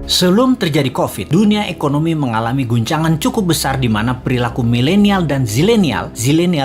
Sebelum terjadi COVID, dunia ekonomi mengalami guncangan cukup besar di mana perilaku milenial dan zilenial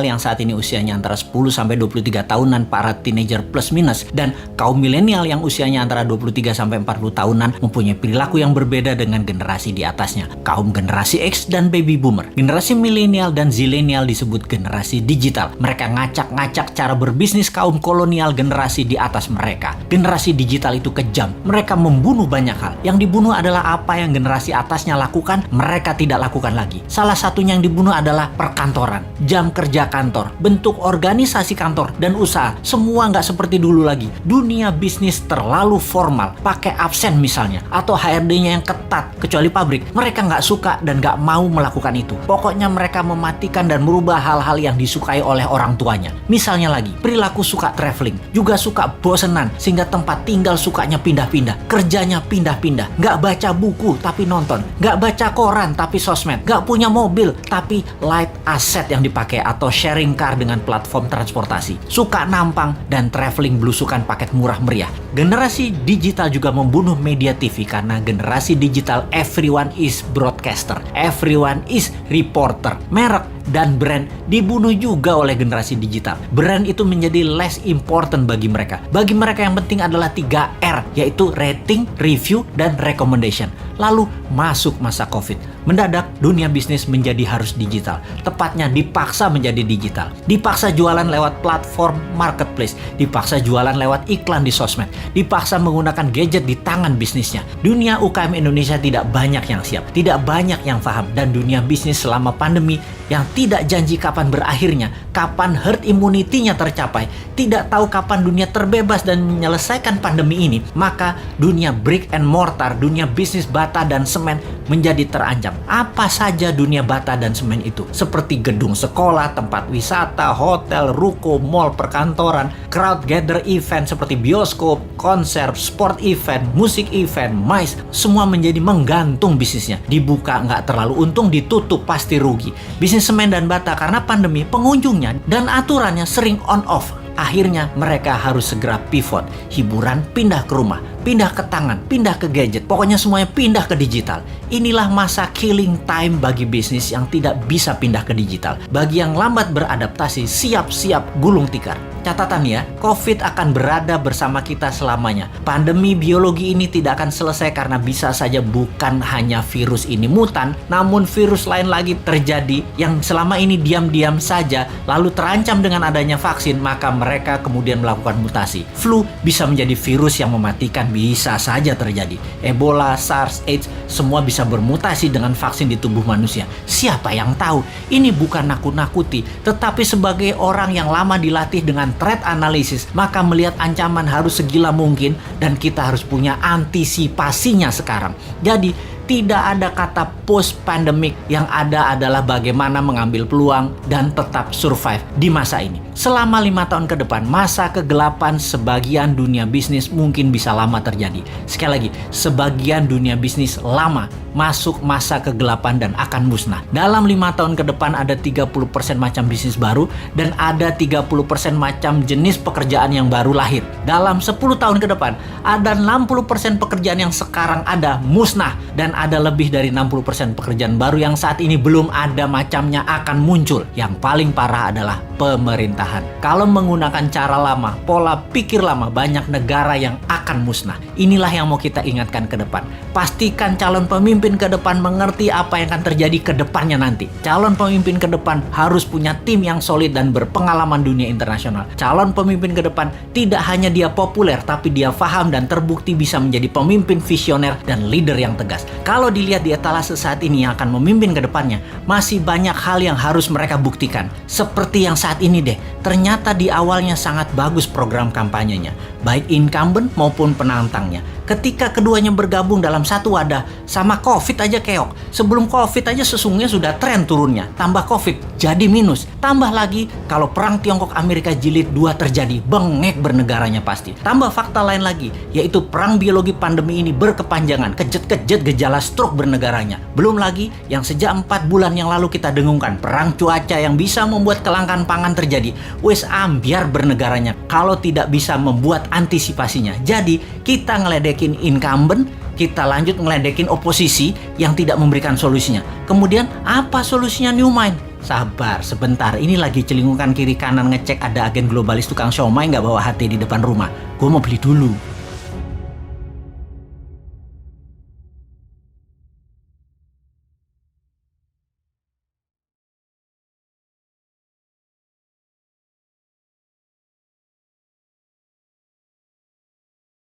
yang saat ini usianya antara 10 sampai 23 tahunan, para teenager plus minus, dan kaum milenial yang usianya antara 23 sampai 40 tahunan mempunyai perilaku yang berbeda dengan generasi di atasnya, kaum generasi X dan baby boomer. Generasi milenial dan zilenial disebut generasi digital. Mereka ngacak-ngacak cara berbisnis kaum kolonial generasi di atas mereka. Generasi digital itu kejam. Mereka membunuh banyak hal. Yang dibunuh adalah apa yang generasi atasnya lakukan, mereka tidak lakukan lagi. Salah satunya yang dibunuh adalah perkantoran, jam kerja kantor, bentuk organisasi kantor dan usaha. Semua nggak seperti dulu lagi. Dunia bisnis terlalu formal, pakai absen misalnya, atau HRD-nya yang ketat, kecuali pabrik. Mereka nggak suka dan nggak mau melakukan itu. Pokoknya mereka mematikan dan merubah hal-hal yang disukai oleh orang tuanya. Misalnya lagi, perilaku suka traveling, juga suka bosenan, sehingga tempat tinggal sukanya pindah-pindah, kerjanya pindah-pindah, nggak baca buku tapi nonton, nggak baca koran tapi sosmed, nggak punya mobil tapi light asset yang dipakai atau sharing car dengan platform transportasi, suka nampang dan traveling belusukan paket murah meriah. Generasi digital juga membunuh media TV karena generasi digital everyone is broadcaster, everyone is reporter. Merek dan brand dibunuh juga oleh generasi digital. Brand itu menjadi less important bagi mereka. Bagi mereka yang penting adalah 3R, yaitu rating, review, dan recommendation. Lalu masuk masa COVID. Mendadak dunia bisnis menjadi harus digital. Tepatnya dipaksa menjadi digital. Dipaksa jualan lewat platform marketplace. Dipaksa jualan lewat iklan di sosmed. Dipaksa menggunakan gadget di tangan bisnisnya. Dunia UKM Indonesia tidak banyak yang siap. Tidak banyak yang paham. Dan dunia bisnis selama pandemi yang tidak janji kapan berakhirnya, kapan herd immunity-nya tercapai, tidak tahu kapan dunia terbebas dan menyelesaikan pandemi ini, maka dunia brick and mortar, dunia bisnis bata dan semen menjadi terancam. Apa saja dunia bata dan semen itu? Seperti gedung sekolah, tempat wisata, hotel, ruko, mall, perkantoran, crowd gather event seperti bioskop, konser, sport event, musik event, MICE, semua menjadi menggantung bisnisnya. Dibuka nggak terlalu untung, ditutup pasti rugi. Bisnis semen dan bata karena pandemi, pengunjungnya dan aturannya sering on off. Akhirnya mereka harus segera pivot. Hiburan pindah ke rumah, pindah ke tangan, pindah ke gadget. Pokoknya semuanya pindah ke digital. Inilah masa killing time bagi bisnis yang tidak bisa pindah ke digital. Bagi yang lambat beradaptasi, siap-siap gulung tikar. Catatan ya, COVID akan berada bersama kita selamanya. Pandemi biologi ini tidak akan selesai karena bisa saja bukan hanya virus ini mutan, namun virus lain lagi terjadi yang selama ini diam-diam saja, lalu terancam dengan adanya vaksin, maka mereka kemudian melakukan mutasi. Flu bisa menjadi virus yang mematikan, bisa saja terjadi. Ebola, SARS, AIDS, semua bisa bermutasi dengan vaksin di tubuh manusia. Siapa yang tahu? Ini bukan nakut-nakuti, tetapi sebagai orang yang lama dilatih dengan threat analysis, maka melihat ancaman harus segila mungkin dan kita harus punya antisipasinya sekarang. Jadi tidak ada kata post pandemic, yang ada adalah bagaimana mengambil peluang dan tetap survive di masa ini. Selama 5 tahun ke depan, masa kegelapan sebagian dunia bisnis mungkin bisa lama terjadi. Sekali lagi, sebagian dunia bisnis lama masuk masa kegelapan dan akan musnah. Dalam 5 tahun ke depan ada 30% macam bisnis baru dan ada 30% macam jenis pekerjaan yang baru lahir. Dalam 10 tahun ke depan ada 60% pekerjaan yang sekarang ada musnah dan ada lebih dari 60% pekerjaan baru yang saat ini belum ada macamnya akan muncul. Yang paling parah adalah pemerintahan. Kalau menggunakan cara lama, pola pikir lama, banyak negara yang akan musnah. Inilah yang mau kita ingatkan ke depan. Pastikan calon pemimpin ke depan mengerti apa yang akan terjadi ke depannya nanti. Calon pemimpin ke depan harus punya tim yang solid dan berpengalaman dunia internasional. Calon pemimpin ke depan tidak hanya dia populer, tapi dia paham dan terbukti bisa menjadi pemimpin visioner dan leader yang tegas. Kalau dilihat di etalase saat ini yang akan memimpin ke depannya, masih banyak hal yang harus mereka buktikan. Seperti yang saat ini deh, ternyata di awalnya sangat bagus program kampanyenya, baik incumbent maupun penantangnya. Ketika keduanya bergabung dalam satu wadah, sama COVID aja keok. Sebelum COVID aja sesungguhnya sudah tren turunnya. Tambah COVID, jadi minus. Tambah lagi, kalau perang Tiongkok-Amerika jilid 2 terjadi, bengek bernegaranya pasti. Tambah fakta lain lagi, yaitu perang biologi pandemi ini berkepanjangan. Kejet-kejet gejala stroke bernegaranya. Belum lagi, yang sejak 4 bulan yang lalu kita dengungkan, perang cuaca yang bisa membuat kelangkaan pangan terjadi. Wes ambiar bernegaranya kalau tidak bisa membuat antisipasinya. Jadi, kita ngeledekin incumbent, kita lanjut ngeledekin oposisi yang tidak memberikan solusinya. Kemudian apa solusinya New Mind? Sabar, sebentar. Ini lagi celingukan kiri kanan ngecek ada agen globalis tukang siomay nggak bawa HT di depan rumah. Gue mau beli dulu.